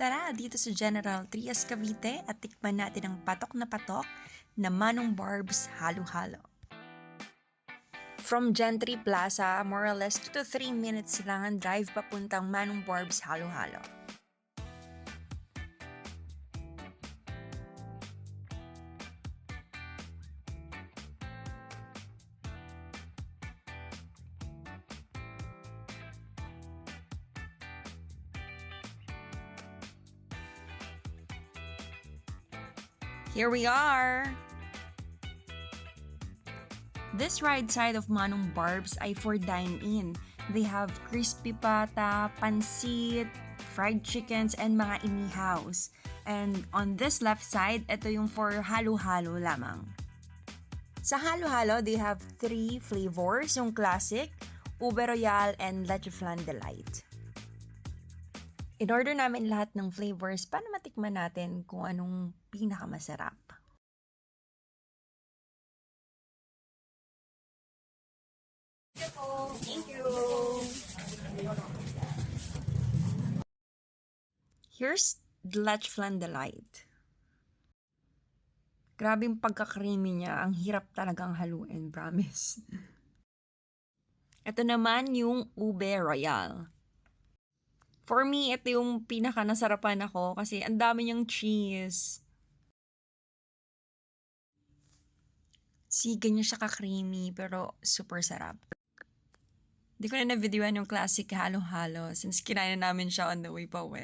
Tara dito sa General Trias, Cavite at tikman natin ang patok na Manong Barb's Halo-Halo. From Gentry Plaza, more or less 2 to 3 minutes lang ang drive papuntang Manong Barb's Halo-Halo. Here we are! This right side of Manong Barb's ay for dine-in. They have crispy pata, pansit, fried chickens, and mga inihaws. And on this left side, ito yung for halo-halo lamang. Sa halo-halo, they have 3 flavors, yung classic, ube royale, and leche flan delight. In-order namin lahat ng flavors para matikman natin kung anong pinakamasarap. Thank you! Here's the leche flan delight. Grabe yung pagka-creamy niya. Ang hirap talagang haluin, promise. Ito naman yung ube royale. For me, ito yung pinaka-nasarapan ako kasi ang dami niyang cheese. Ganyan siya ka-creamy pero super sarap. Di ko na na-videoan yung classic halo-halo since kinain namin siya on the way pa uwi.